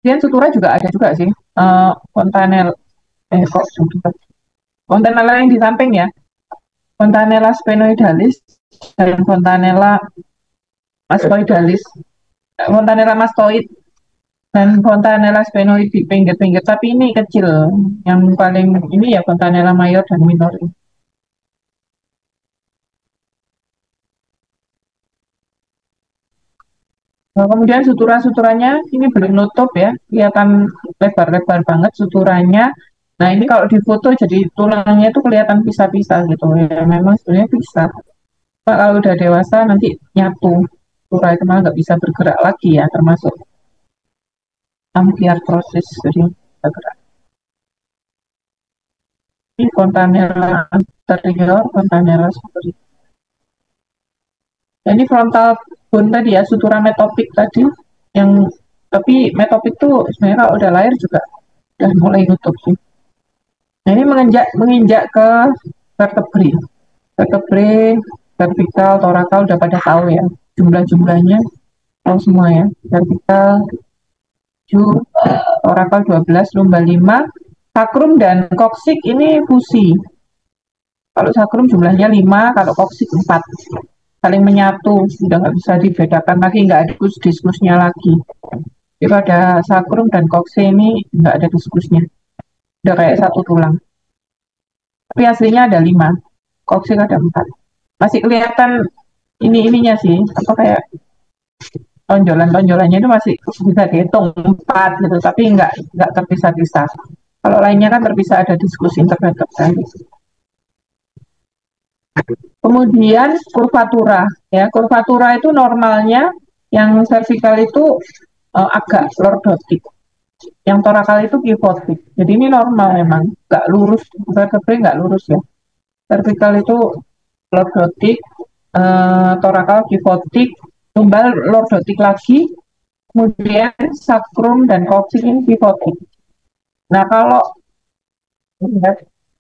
Kemudian sutura juga ada juga sih. Fontanel, kok sutura. Fontanella yang di samping ya. Fontanella sphenoidalis dan Fontanella mastoidalis. Fontanella mastoid dan Fontanella sphenoid di pinggir-pinggir. Tapi ini kecil. Yang paling ini ya Fontanella mayor dan minor. Nah, kemudian sutura-suturanya ini belum nutup ya, kelihatan lebar-lebar banget suturanya. Nah ini kalau di foto jadi tulangnya itu kelihatan pisah-pisah gitu ya. Memang sebenarnya bisa. Pak kalau udah dewasa nanti nyatu. Sutura itu malah nggak bisa bergerak lagi ya, termasuk amfiartrosis. Jadi nggak gerak. Ini fontanella anterior, fontanella superior. Nah, ini frontal bone tadi ya, sutura metopik tadi. Yang tapi metopik itu sebenarnya kalau udah lahir juga udah mulai nutup sih. Nah, ini menginjak ke vertebrae. Vertebrae, vertikal, torakal udah pada tahu ya. Jumlah-jumlahnya tahu semua ya. Vertikal 7, torakal 12, lumbar 5. Sakrum dan koksik ini fusi. Kalau sakrum jumlahnya 5, kalau koksik 4. Saling menyatu, sudah nggak bisa dibedakan lagi, nggak ada diskusnya lagi. Jadi pada sakrum dan koksik ini nggak ada diskusnya. Udah kayak satu tulang. Tapi aslinya ada 5, koksik ada 4. Masih kelihatan ininya sih, apa kayak tonjolan-tonjolannya itu masih bisa dihitung 4 gitu, tapi nggak terpisah-pisah. Kalau lainnya kan terpisah, ada diskusi intervertebral. Kemudian kurvatura, ya kurvatura itu normalnya yang vertikal itu agak lordotik, yang torakal itu kifotik. Jadi ini normal memang, nggak lurus, vertebrae nggak lurus ya. Vertikal itu lordotik, torakal kifotik, tumbal lordotik lagi, kemudian sakrum dan koksik ini kifotik. Nah kalau ya,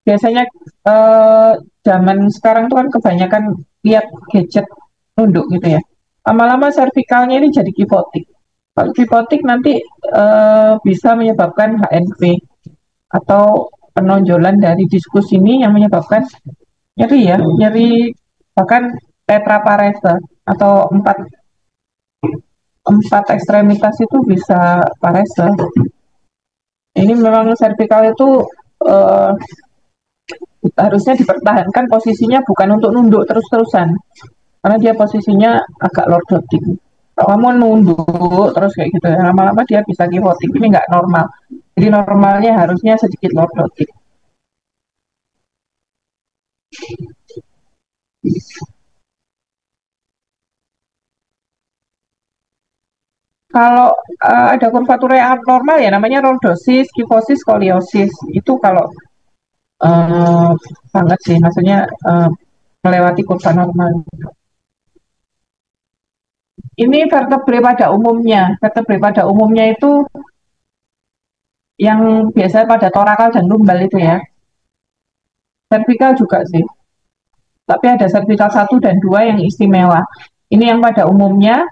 biasanya eh, zaman sekarang tuh kan kebanyakan lihat gadget nunduk gitu ya. Lama-lama cervicalnya ini jadi kifotik. Kalau kifotik nanti bisa menyebabkan HNP atau penonjolan dari diskus ini yang menyebabkan nyeri ya, nyeri bahkan tetraparese atau empat empat ekstremitas itu bisa parese. Ini memang cervical itu eh, harusnya dipertahankan posisinya bukan untuk nunduk terus-terusan karena dia posisinya agak lordotik. Kalau kamu nunduk terus kayak gitu ya, lama-lama dia bisa kifotik, ini nggak normal. Jadi normalnya harusnya sedikit lordotik. Kalau ada kurvatura yang abnormal ya namanya lordosis, kifosis, skoliosis. Itu kalau uh, banget sih, maksudnya melewati kurva normal. Ini vertebrae pada umumnya. Vertebrae pada umumnya itu yang biasa pada torakal dan lumbal itu ya. Cervical juga sih. Tapi ada cervical 1 dan 2 yang istimewa. Ini yang pada umumnya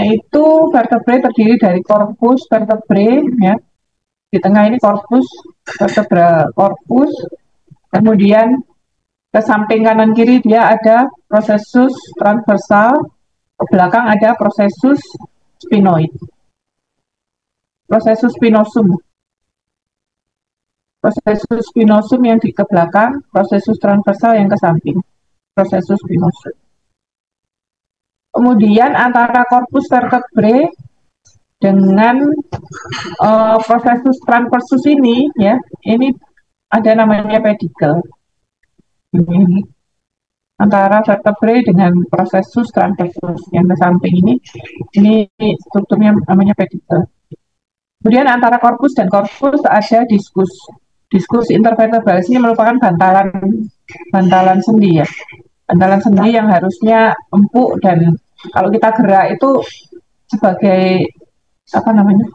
itu vertebrae terdiri dari corpus vertebrae ya. Di tengah ini corpus vertebra corpus. Kemudian ke samping kanan kiri dia ada processus transversal, ke belakang ada processus sphenoid. Processus spinosum. Prosesus spinosum yang di ke belakang, prosesus transversal yang ke samping. Prosesus spinosum. Kemudian antara corpus vertebrae dengan prosesus transversus ini ya, ini ada namanya pedicle. Ini antara vertebrae dengan prosesus transversus yang ke samping ini strukturnya namanya pedicle. Kemudian antara korpus dan korpus ada diskus. Diskus intervertebralis ini merupakan bantalan bantalan sendi ya. Bantalan sendi yang harusnya empuk dan kalau kita gerak itu sebagai apa namanya?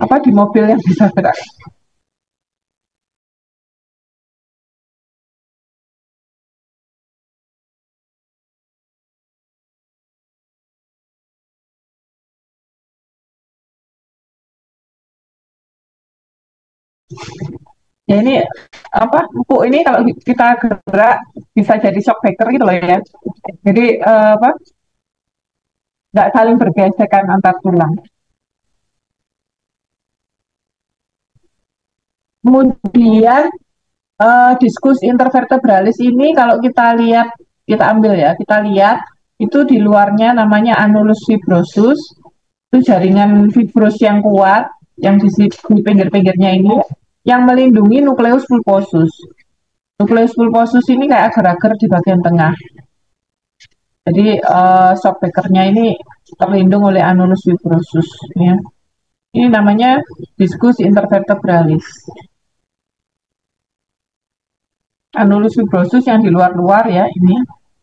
Apa di mobil yang bisa gerak? Ya ini apa empuk ini kalau kita gerak bisa jadi shock breaker gitu loh ya. Jadi apa nggak saling bergesekan antar tulang. Kemudian diskus intervertebralis ini kalau kita lihat, kita ambil ya, kita lihat itu di luarnya namanya anulus fibrosus, itu jaringan fibros yang kuat, yang di pinggir-pinggirnya ini, yang melindungi nukleus pulposus. Nukleus pulposus ini kayak agar-agar di bagian tengah. Jadi shock breaker-nya ini terlindung oleh anulus fibrosus. Ya. Ini namanya diskus intervertebralis. Anulus fibrosus yang di luar-luar ya ini.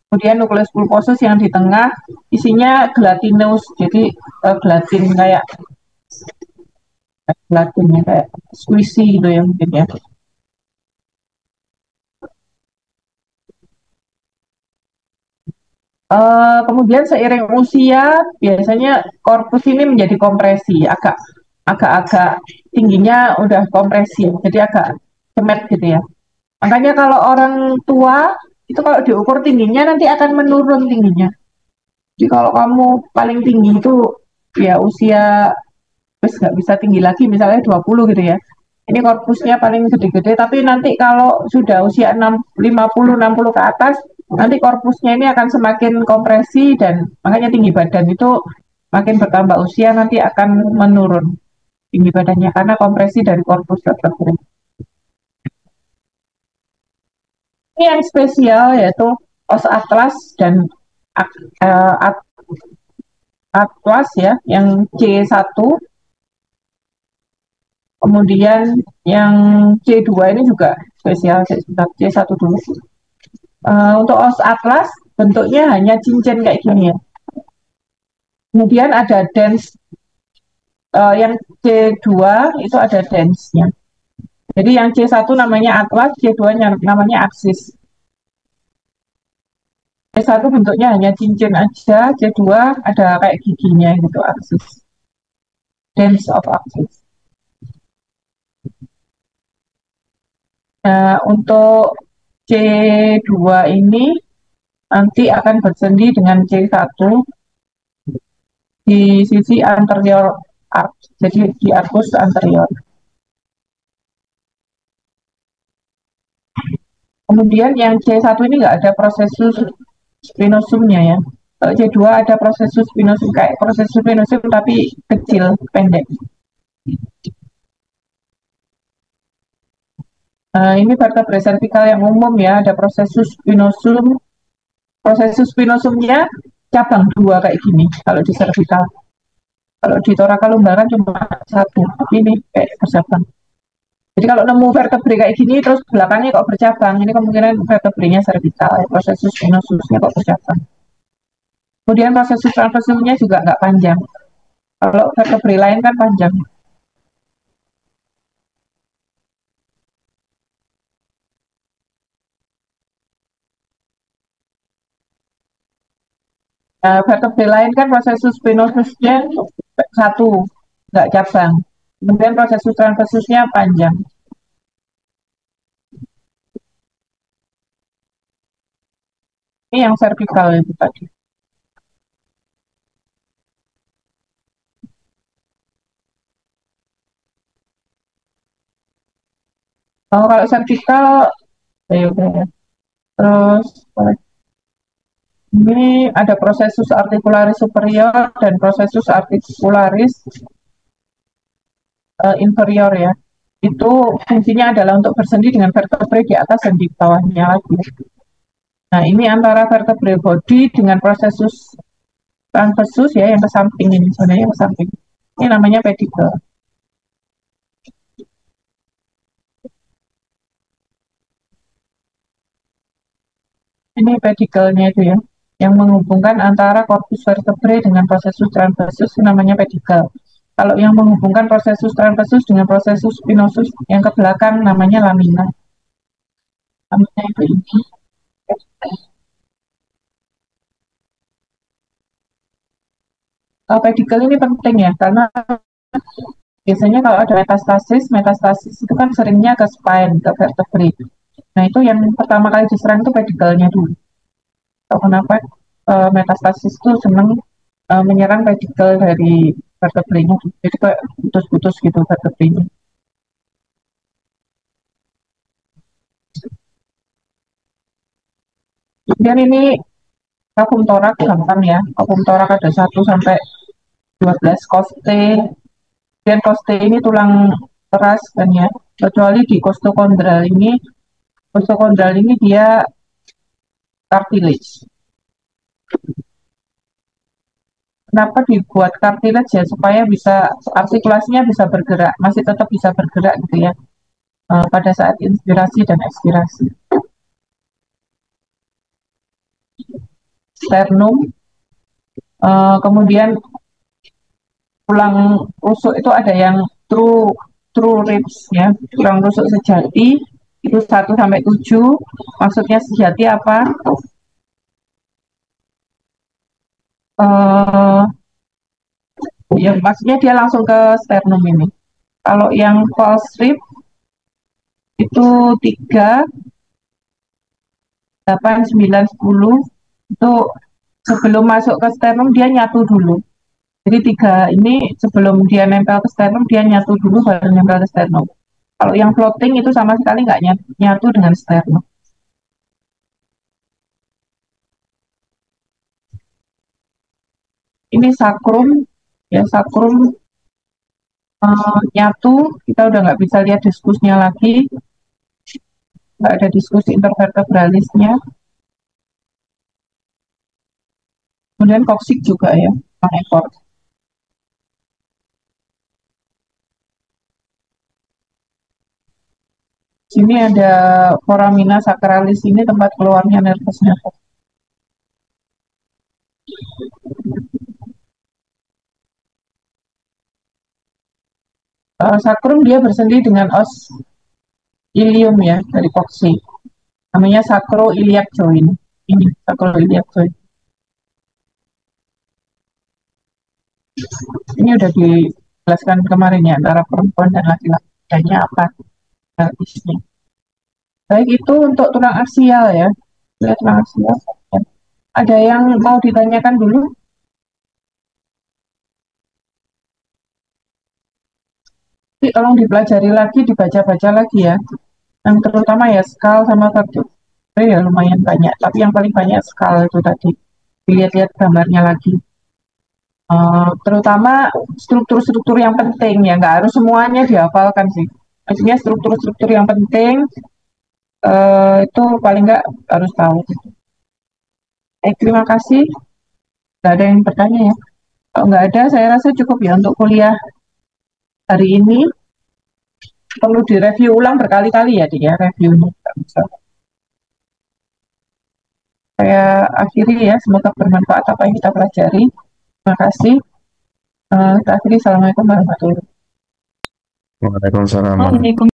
Kemudian nukleus pulposus yang di tengah isinya gelatinous. Jadi gelatin kayak gelatinnya kayak squishy gitu ya mungkin ya. Kemudian seiring usia biasanya korpus ini menjadi kompresi, agak-agak tingginya udah kompresi, jadi agak cemet gitu ya. Makanya kalau orang tua itu kalau diukur tingginya nanti akan menurun tingginya. Jadi kalau kamu paling tinggi itu ya usia terus nggak bisa tinggi lagi misalnya 20 gitu ya. Ini korpusnya paling gede-gede tapi nanti kalau sudah usia 50 60 ke atas nanti korpusnya ini akan semakin kompresi dan makanya tinggi badan itu makin bertambah usia nanti akan menurun tinggi badannya karena kompresi dari korpus vertebrae. Ini yang spesial yaitu os atlas dan atlas ya yang C1. Kemudian yang C2 ini juga spesial, sebentar, C1 dulu. Untuk os atlas bentuknya hanya cincin kayak gini ya. Kemudian ada dance, yang C2 itu ada dance-nya. Jadi yang C1 namanya atlas, C2 namanya aksis. C1 bentuknya hanya cincin aja, C2 ada kayak giginya gitu aksis. Dance of axis. Nah, untuk C2 ini nanti akan bersendi dengan C1 di sisi anterior arc, jadi di arcus anterior. Kemudian yang C1 ini nggak ada prosesus spinosumnya ya. Kalau C2 ada prosesus spinosum kayak prosesus spinosum tapi kecil, pendek. Ini vertebrae cervical yang umum ya, ada prosesus spinosum. Prosesus spinosumnya cabang dua kayak gini kalau di cervical. Kalau di thoracal lumbaran cuma satu, tapi ini kayak bercabang. Jadi kalau nemu vertebrae kayak gini terus belakangnya kok bercabang, ini kemungkinan vertebrenya cervical, prosesus spinosusnya kok bercabang. Kemudian prosesus transversusnya juga nggak panjang. Kalau vertebrae lain kan panjang. Nah, vertebrae lain kan prosesus spinosusnya satu, nggak cabang. Kemudian prosesus transversusnya panjang. Ini yang cervical itu tadi. Oh, kalau cervical, ya udah ya. Terus ini ada prosesus articularis superior dan prosesus articularis inferior ya. Itu fungsinya adalah untuk bersendi dengan vertebrae di atas dan di bawahnya lagi. Nah, ini antara vertebrae body dengan prosesus transversus ya yang ke samping ini sebenarnya yang ke samping. Ini namanya pedicle. Ini pedicle-nya itu ya, yang menghubungkan antara corpus vertebrae dengan prosesus transversus namanya pedicle. Kalau yang menghubungkan prosesus transversus dengan prosesus spinosus yang ke belakang namanya lamina. Lamina itu ini. Pedicle ini penting ya, karena Biasanya kalau ada metastasis itu kan seringnya ke spine, ke vertebrae. Nah, itu yang pertama kali diserang itu pedikelnya dulu. Tahu kenapa metastasis itu senang menyerang pedikel dari vertebrenya. Jadi kayak putus-putus gitu vertebrenya. Kemudian ini vakum torak gampang ya. Vakum torak ada 1 sampai 12 koste. Kemudian koste ini tulang keras kan ya. Kecuali di kostokondral ini dia cartilage. Kenapa dibuat cartilage ya? Supaya bisa artikulasinya bisa bergerak, masih tetap bisa bergerak gitu ya. Pada saat inspirasi dan ekspirasi. Sternum, kemudian tulang rusuk itu ada yang true true ribs ya, tulang rusuk sejati itu 1 sampai 7. Maksudnya sejati apa? Ya maksudnya dia langsung ke sternum ini. Kalau yang false rib itu 3, 8, 9, 10 itu sebelum masuk ke sternum dia nyatu dulu. Jadi 3 ini sebelum dia nempel ke sternum dia nyatu dulu baru nempel ke sternum. Kalau yang floating itu sama sekali nggak nyatu dengan sternum. Ini sakrum, ya sakrum nyatu, kita udah nggak bisa lihat diskusnya lagi, nggak ada diskusi intervertebralisnya. Kemudian koksik juga ya, ekor. Sini ada foramina sacralis, ini tempat keluarnya nervus. Sakrum dia bersendi dengan os ilium ya dari koksi. Namanya sacroiliac joint. Ini sacroiliac joint. Ini udah dijelaskan kemarin ya antara perempuan dan laki-laki. Bedanya apa? Isinya. Baik itu untuk tulang aksial ya. Lihat tulang aksial. Ada yang mau ditanyakan dulu? Jadi, tolong dipelajari lagi, dibaca-baca lagi ya. Yang terutama ya skal sama vertebrae ya lumayan banyak. Tapi yang paling banyak skal itu tadi. Dilihat-lihat gambarnya lagi. Terutama struktur-struktur yang penting ya, nggak harus semuanya dihafalkan sih. Maksudnya struktur-struktur yang penting itu paling nggak harus tahu. Terima kasih. Nggak ada yang bertanya ya. Kalau nggak ada, saya rasa cukup ya untuk kuliah hari ini. Perlu direview ulang berkali-kali ya, dia reviewnya. Saya akhiri ya, semoga bermanfaat apa yang kita pelajari. Terima kasih. Kita akhiri. Assalamualaikum warahmatullahi wabarakatuh. Waalaikumsalam. Waalaikumsalam.